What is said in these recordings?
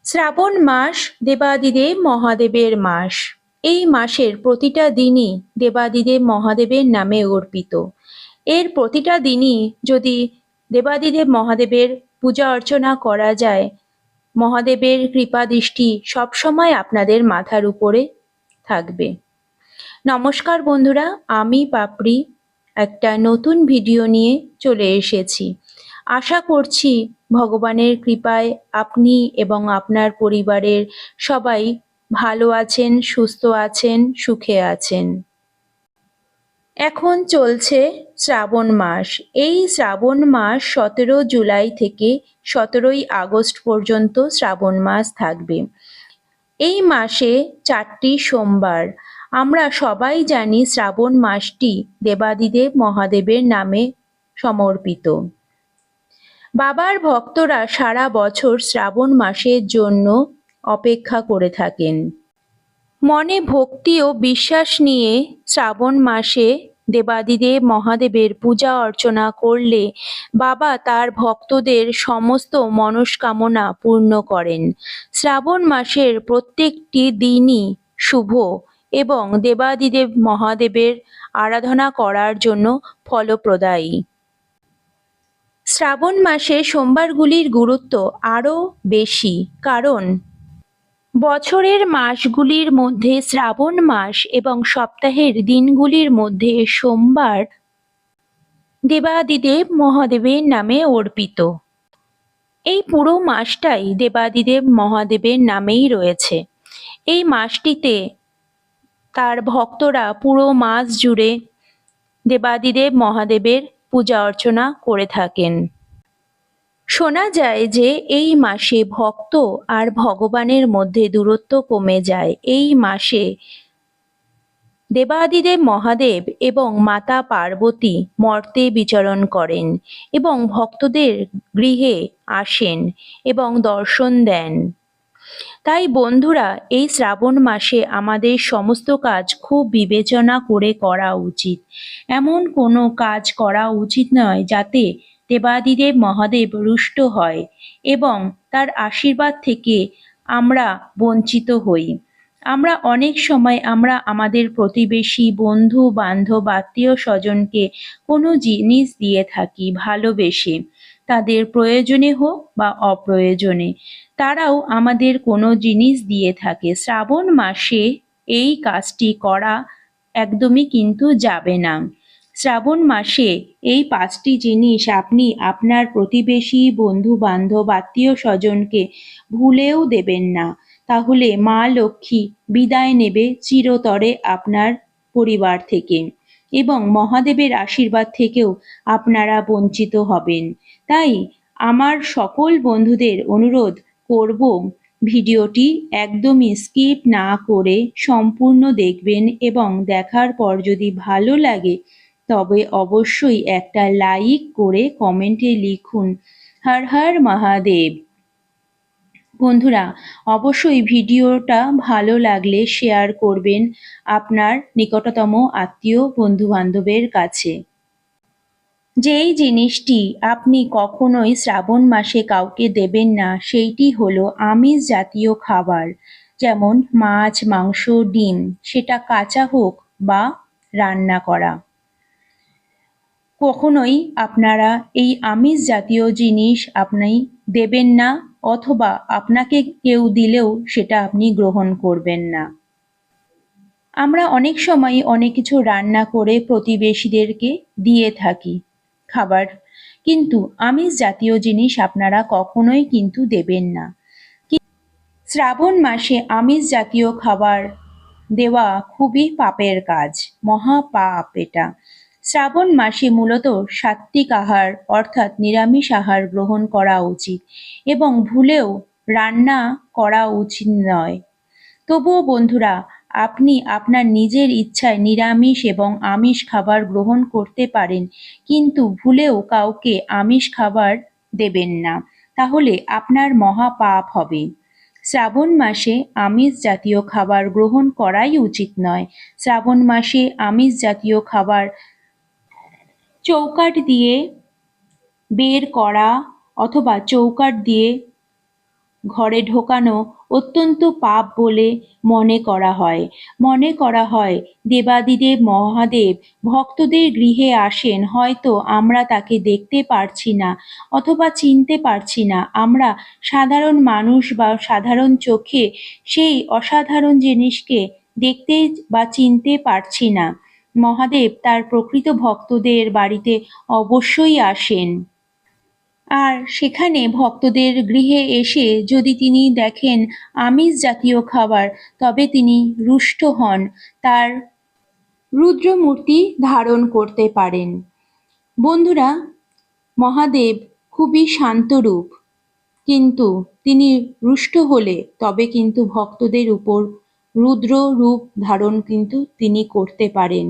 শ্রাবণ মাস দেবাদিদেব মহাদেবের মাস। এই মাসের প্রতিটা দিনই দেবাদিদেব মহাদেবের নামে অর্পিত। এর প্রতিটা দিনই যদি দেবাদিদেব মহাদেবের পূজা অর্চনা করা যায়, মহাদেবের কৃপা দৃষ্টি সবসময় আপনাদের মাথার উপরে থাকবে। নমস্কার বন্ধুরা, আমি পাপড়ি একটা নতুন ভিডিও নিয়ে চলে এসেছি। আশা করছি ভগবানের কৃপায় আপনি এবং আপনার পরিবারের সবাই ভালো আছেন, সুস্থ আছেন, সুখে আছেন। এখন চলছে শ্রাবণ মাস। এই শ্রাবণ মাস 17 জুলাই থেকে 17 আগস্ট পর্যন্ত শ্রাবণ মাস থাকবে। এই মাসে 4টি সোমবার। আমরা সবাই জানি শ্রাবণ মাসটি দেবাদিদেব মহাদেবের নামে সমর্পিত। বাবার ভক্তরা সারা বছর শ্রাবণ মাসের জন্য অপেক্ষা করে থাকেন। মনে ভক্তি ও বিশ্বাস নিয়ে শ্রাবণ মাসে দেবাদিদেব মহাদেবের পূজা অর্চনা করলে বাবা তার ভক্তদের সমস্ত মনস্কামনা পূর্ণ করেন। শ্রাবণ মাসের প্রত্যেকটি দিনই শুভ এবং দেবাদিদেব মহাদেবের আরাধনা করার জন্য ফলপ্রদায়ী। শ্রাবণ মাসে সোমবারগুলির গুরুত্ব আরও বেশি, কারণ বছরের মাসগুলির মধ্যে শ্রাবণ মাস এবং সপ্তাহের দিনগুলির মধ্যে সোমবার দেবাদিদেব মহাদেবের নামে অর্পিত। এই পুরো মাসটাই দেবাদিদেব মহাদেবের নামেই রয়েছে। এই মাসটিতে তার ভক্তরা পুরো মাস জুড়ে দেবাদিদেব মহাদেবের পূজা অর্চনা করে থাকেন। শোনা যায় যে এই মাসে ভক্ত আর ভগবানের মধ্যে দূরত্ব কমে যায়। এই মাসে দেবাদিদেব মহাদেব এবং মাতা পার্বতী মর্তে বিচরণ করেন এবং ভক্তদের গৃহে আসেন এবং দর্শন দেন। তাই বন্ধুরা, এই শ্রাবণ মাসে আমাদের সমস্ত কাজ খুব বিবেচনা করে করা উচিত। এমন কোনো কাজ করা উচিত নয় যাতে দেবাদিদেব মহাদেব রুষ্ট হয় এবং তার আশীর্বাদ থেকে আমরা বঞ্চিত হই। আমরা অনেক সময় আমাদের প্রতিবেশী, বন্ধু বান্ধব, আত্মীয় স্বজনকে কোনো জিনিস দিয়ে থাকি ভালোবেসে, তাদের প্রয়োজনে হোক বা অপ্রয়োজনে তারাও আমাদের কোনো জিনিস দিয়ে থাকে। শ্রাবণ মাসে এই কাজটি করা একদমই কিন্তু যাবে না। শ্রাবণ মাসে এই 5টি জিনিস আপনি আপনার প্রতিবেশী, বন্ধু বান্ধব, আত্মীয় স্বজনকে ভুলেও দেবেন না। তাহলে মা লক্ষ্মী বিদায় নেবে চিরতরে আপনার পরিবার থেকে এবং মহাদেবের আশীর্বাদ থেকেও আপনারা বঞ্চিত হবেন। তাই আমার সকল বন্ধুদের অনুরোধ করব, ভিডিওটি একদমই স্কিপ না করে সম্পূর্ণ দেখবেন এবং দেখার পর যদি ভালো লাগে তবে অবশ্যই একটা লাইক করে কমেন্টে লিখুন হর হর মহাদেব। বন্ধুরা, অবশ্যই ভিডিওটা ভালো লাগলে শেয়ার করবেন আপনার নিকটতম আত্মীয় বন্ধু বান্ধবের কাছে। যেই জিনিসটি আপনি কখনোই শ্রাবণ মাসে কাউকে দেবেন না সেইটি হলো আমিষ জাতীয় খাবার, যেমন মাছ, মাংস, ডিম, সেটা কাঁচা হোক বা রান্না করা। কখনোই আপনারা এই আমিষ জাতীয় জিনিস আপনি দেবেন না, অথবা আপনাকে কেউ দিলেও সেটা আপনি গ্রহণ করবেন না। আমরা অনেক সময় অনেক কিছু রান্না করে প্রতিবেশীদেরকে দিয়ে থাকি খাবার, কিন্তু আমিষ জাতীয় জিনিস আপনারা কখনোই কিন্তু দেবেন না। শ্রাবণ মাসে আমিষ জাতীয় খাবার দেওয়া খুবই পাপের কাজ, মহা পাপ এটা। শ্রাবণ মাসে মূলত সাত্ত্বিক আহার অর্থাৎ নিরামিষ আহার গ্রহণ করা উচিত এবং ভুলেও রান্না করা উচিত নয়। তবুও বন্ধুরা, আপনি আপনার নিজের ইচ্ছায় নিরামিষ এবং আমিষ খাবার গ্রহণ করতে পারেন, কিন্তু ভুলেও কাউকে আমিষ খাবার দেবেন না, তাহলে আপনার মহা পাপ হবে। শ্রাবণ মাসে আমিষ জাতীয় খাবার গ্রহণ করাই উচিত নয়। শ্রাবণ মাসে আমিষ জাতীয় খাবার চৌকাঠ দিয়ে বের করা অথবা চৌকাঠ দিয়ে ঘরে ঢোকানো অত্যন্ত পাপ বলে মনে করা হয় দেবাদিদেব মহাদেব ভক্তদের গৃহে আসেন, হয়তো আমরা তাকে দেখতে পারছি না অথবা চিনতে পারছি না। আমরা সাধারণ মানুষ বা সাধারণ চোখে সেই অসাধারণ জিনিসকে দেখতে বা চিনতে পারছি না। মহাদেব তার প্রকৃত ভক্তদের বাড়িতে অবশ্যই আসেন, আর সেখানে ভক্তদের গৃহে এসে যদি তিনি দেখেন আমিষ জাতীয় খাবার, তবে তিনি রুষ্ট হন, তার রুদ্রমূর্তি ধারণ করতে পারেন। বন্ধুরা, মহাদেব খুবই শান্তরূপ, কিন্তু তিনি রুষ্ট হলে তবে কিন্তু ভক্তদের উপর রুদ্র রূপ ধারণ কিন্তু তিনি করতে পারেন।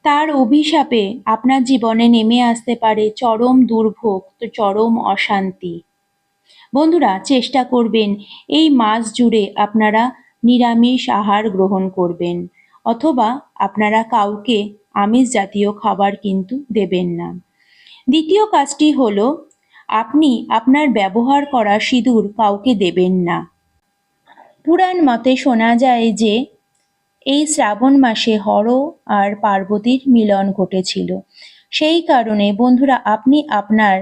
তার অভিশাপে আপনার জীবনে নেমে আসতে পারে চরম দুর্ভোগ, চরম অশান্তি। বন্ধুরা, চেষ্টা করবেন এই মাস জুড়ে আপনারা নিরামিষ আহার গ্রহণ করবেন, অথবা আপনারা কাউকে আমিষ জাতীয় খাবার কিন্তু দেবেন না। দ্বিতীয় কাজটি হলো, আপনি আপনার ব্যবহার করা সিঁদুর কাউকে দেবেন না। পুরাণ মতে শোনা যায় যে এই শ্রাবণ মাসে হর আর পার্বতীর মিলন ঘটেছিল। সেই কারণে বন্ধুরা, আপনি আপনার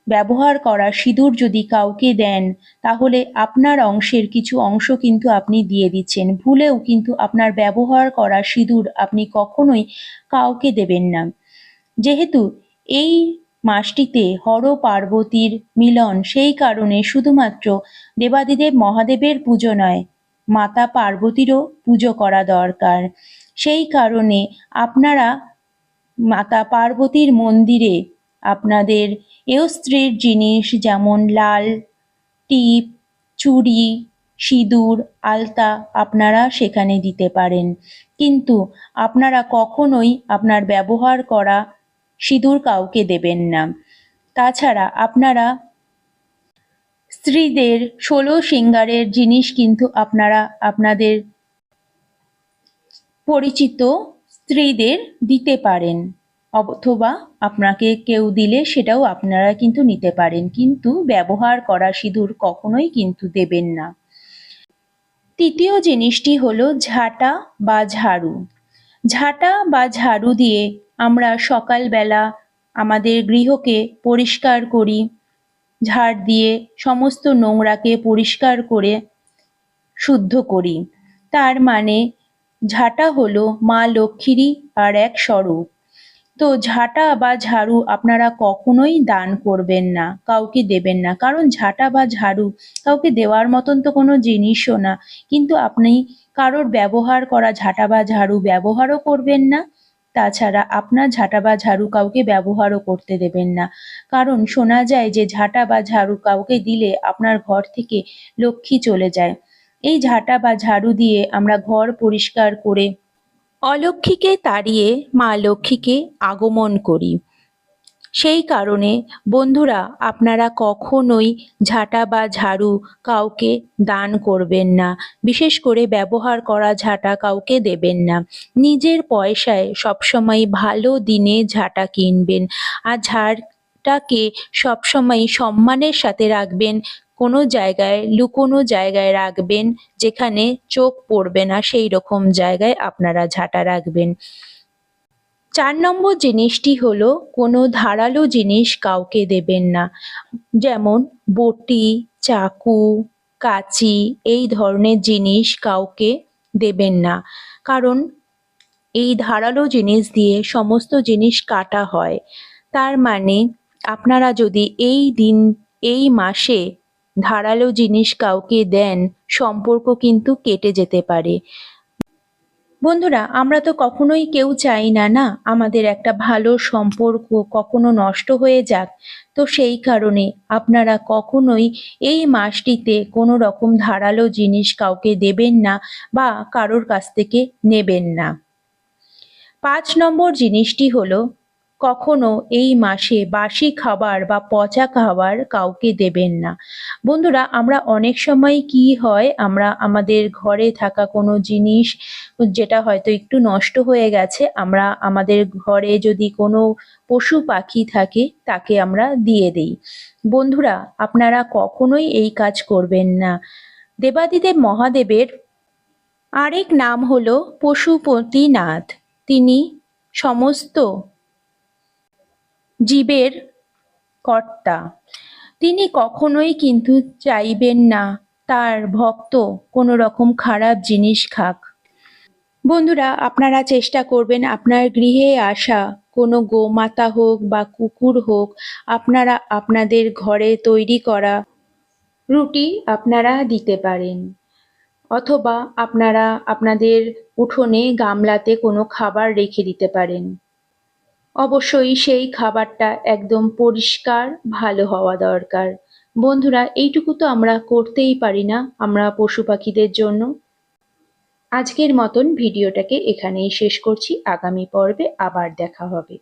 ব্যবহার করা সিঁদুর যদি কাউকে দেন, তাহলে আপনার অংশের কিছু অংশ কিন্তু আপনি দিয়ে দিচ্ছেন। ভুলেও কিন্তু আপনার ব্যবহার করা সিঁদুর আপনি কখনোই কাউকে দেবেন না। যেহেতু এই মাসটিতে হর পার্বতীর মিলন, সেই কারণে শুধুমাত্র দেবাদিদেব মহাদেবের পুজো নয়, মাতা পার্বতীরও পুজো করা দরকার। সেই কারণে আপনারা মাতা পার্বতীর মন্দিরে আপনাদের স্ত্রীর জিনিস যেমন লাল টিপ, চুড়ি, সিঁদুর, আলতা আপনারা সেখানে দিতে পারেন, কিন্তু আপনারা কখনোই আপনার ব্যবহার করা সিঁদুর কাউকে দেবেন না। তাছাড়া আপনারা স্ত্রীদের 16 সিঙ্গারের জিনিস কিন্তু আপনারা আপনাদের পরিচিত স্ত্রীদের দিতে পারেন, অথবা আপনাকে কেউ দিলে সেটাও আপনারা কিন্তু নিতে পারেন, কিন্তু ব্যবহার করা সিঁদুর কখনোই কিন্তু দেবেন না। তৃতীয় জিনিসটি হলো ঝাঁটা বা ঝাড়ু। ঝাঁটা বা ঝাড়ু দিয়ে আমরা সকালবেলা আমাদের গৃহকে পরিষ্কার করি, ঝাড় দিয়ে সমস্ত নোংরাকে পরিষ্কার করে শুদ্ধ করি। তার মানে ঝাঁটা হলো মা লক্ষ্মীরই আর এক স্বরূপ। তো ঝাঁটা বা ঝাড়ু আপনারা কখনোই দান করবেন না, কাউকে দেবেন না, কারণ ঝাঁটা বা ঝাড়ু কাউকে দেওয়ার মতন তো কোনো জিনিসও না, কিন্তু আপনি কারোর ব্যবহার করা ঝাঁটা বা ঝাড়ু ব্যবহারও করবেন না। তাছাড়া আপনার ঝাঁটা বা ঝাড়ু কাউকে ব্যবহারও করতে দেবেন না, কারণ শোনা যায় যে ঝাঁটা বা ঝাড়ু কাউকে দিলে আপনার ঘর থেকে লক্ষ্মী চলে যায়। এই ঝাঁটা বা ঝাড়ু দিয়ে আমরা ঘর পরিষ্কার করে অলক্ষ্মীকে তাড়িয়ে মা লক্ষ্মীকে আগমন করি। সেই কারণে বন্ধুরা, আপনারা কখনোই ঝাঁটা বা ঝাড়ু কাউকে দান করবেন না, বিশেষ করে ব্যবহার করা ঝাঁটা কাউকে দেবেন না। নিজের পয়সায় সবসময় ভালো দিনে ঝাঁটা কিনবেন, আর ঝাড়টাকে সবসময় সম্মানের সাথে রাখবেন, কোনো জায়গায় লুকোনো জায়গায় রাখবেন, যেখানে চোখ পড়বে না সেই রকম জায়গায় আপনারা ঝাঁটা রাখবেন। 4 নম্বর জিনিসটি হলো, কোনো ধারালো জিনিস কাউকে দেবেন না, যেমন বটি, চাকু, কাঁচি, এই ধরনের জিনিস কাউকে দেবেন না, কারণ এই ধারালো জিনিস দিয়ে সমস্ত জিনিস কাটা হয়। তার মানে আপনারা যদি এই মাসে ধারালো জিনিস কাউকে দেন, সম্পর্ক কিন্তু কেটে যেতে পারে। বন্ধুরা, আমরা তো কখনোই কেউ চাই না না আমাদের একটা ভালো সম্পর্ক কখনো নষ্ট হয়ে যাক। তো সেই কারণে আপনারা কখনোই এই মাসটিতে কোনো রকম ধারালো জিনিস কাউকে দেবেন না বা কারোর কাছ থেকে নেবেন না। 5 নম্বর জিনিসটি হলো, কখনো এই মাসে বাসি খাবার বা পচা খাবার কাউকে দেবেন না। বন্ধুরা, আমরা অনেক সময় কি হয়, আমরা আমাদের ঘরে থাকা কোনো জিনিস যেটা হয়তো একটু নষ্ট হয়ে গেছে, আমরা আমাদের ঘরে যদি কোনো পশু পাখি থাকে তাকে আমরা দিয়ে দিই। বন্ধুরা, আপনারা কখনোই এই কাজ করবেন না। দেবাদিদেব মহাদেবের আরেক নাম হলো পশুপতিনাথ। তিনি সমস্ত জীবের কর্তা। তিনি কখনোই কিন্তু চাইবেন না তার ভক্ত কোনো রকম খারাপ জিনিস খাক। বন্ধুরা, আপনারা চেষ্টা করবেন আপনার গৃহে আসা কোনো গোমাতা হোক বা কুকুর হোক, আপনারা আপনাদের ঘরে তৈরি করা রুটি আপনারা দিতে পারেন, অথবা আপনারা আপনাদের উঠোনে গামলাতে কোনো খাবার রেখে দিতে পারেন। অবশ্যই সেই খাবারটা একদম পরিষ্কার ভালো হওয়া দরকার। বন্ধুরা, এইটুকু তো আমরা করতেই পারি না আমরা পশু পাখিদের জন্য। আজকের মতন ভিডিওটাকে এখানেই শেষ করছি। আগামী পর্বে আবার দেখা হবে।